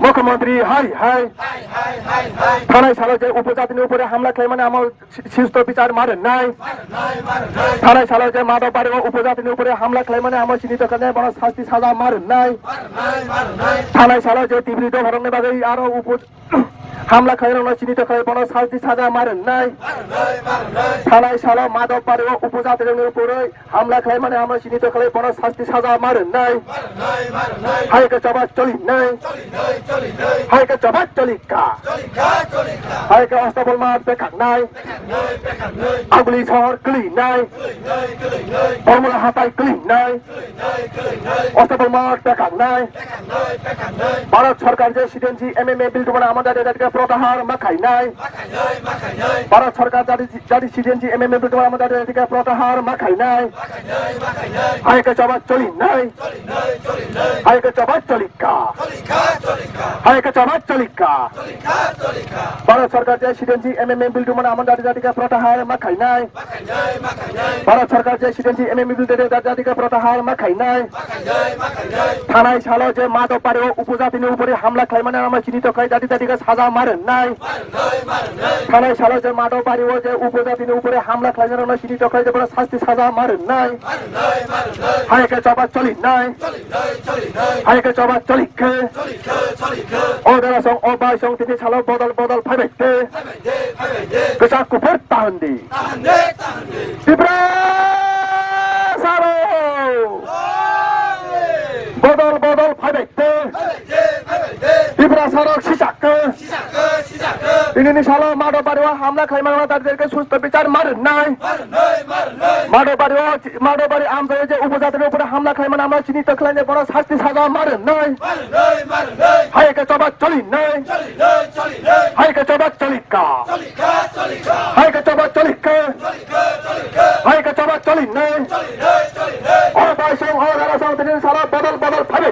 মুখ্যমন্ত্রী high high থানায় সালো যে উপজাতির উপরে হামলা খেয়ে মানে আমার শিষ্ট বিচার মারেন নাই থানায় সালো যে মাদক বাড়ি উপজাতির উপরে হামলা খেয়ে মানে আমার চিহ্নিত করে বড় শাস্তি সাজা মারেন নাই থানায় সালো যে তীব্র ধরনের ভাবে আরো হামলা খাইরানো চিহ্নিত করে বড় শাস্তি সাজা মারেন নাই থানায় সালো মাদক বাড়ি উপজাতির উপরে হামলা খাই মানে আমরা চিহ্নিত করে বড় শাস্তি সাজা মারেন নাই হাইকে জবাব চলি নাই হাইকে জবাব চলিকা হাইকে অস্তাবল মার বেকার নাই আগুলি শহর ক্লি নাই ফর্মুলা হাতায় ক্লি নাই অস্তাবল মার বেকার নাই ভারত সরকার যে সিডেন্সি এমএমএ বিল মানে আমাদের এটাকে প্রত্যাহার মাখাই নাই ভারত সরকার জারি সিডেন্সি এমএমএ বিল মানে আমাদের এটাকে প্রত্যাহার মাখাই নাই হাইকে জবাব চলি নাই হাইকে জবাব চলিকা হাইকে জবাব চলিকা ভারত সরকার যে সিডেন্সি এমএমএ বিল মানে আমাদের জাতিকে প্রত্যাহার মাখাই নাই ভারত সরকার যে সিডেন্সি এমএমএ বিল জাতিকে প্রত্যাহার মাখাই নাই থানায় সালো যে মাদক বাড়ি উপজাতির উপরে হামলা খাই মানে আমরা চিহ্নিত খাই জাতি জাতিকে সাজা মারেন নাই থানায় সালো যে মাদক বাড়ি ও যে উপজাতির উপরে হামলা খাই মানে আমরা চিহ্নিত খাই যে শাস্তি সাজা মারেন নাই হাইকে জবাব চলি নাই হাইকে জবাব চলিকে ওদের সং ও বাই সং তিনি সালো বদল বদল ফাইবে কেসা কুফর তাহান্দি তীব্র সালো বদল বদল ফাইবে তীব্র সড়ক সিসাকে তিনি সালো মাদক বাড়ি হামলা খাই মানে তাদেরকে সুস্থ বিচার মারেন নাই মাদক বাড়ি আমরা যে উপজাতির উপরে হামলা খাই মানে আমরা চিহ্নিত খেলেন যে বড় শাস্তি সাজা মারেন নাই হাইকে জবাব চলি নাই হাইকে জবাব চলিকা হাইকে জবাব চলিকা হাইকে জবাব চলি নাই ও ভাই সং ও দাদা সং তিনি সালো বদল বদল ফাইবে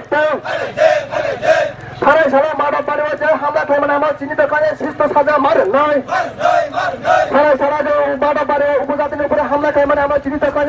থানায় সালো মাদক বাড়ি যে হামলা খাই মানে আমরা চিহ্নিত করে সুস্থ সাজা মারেন নাই থানায় সালো যে মাদক বাড়ি উপজাতির উপরে হামলা খাই মানে আমরা চিহ্নিত করে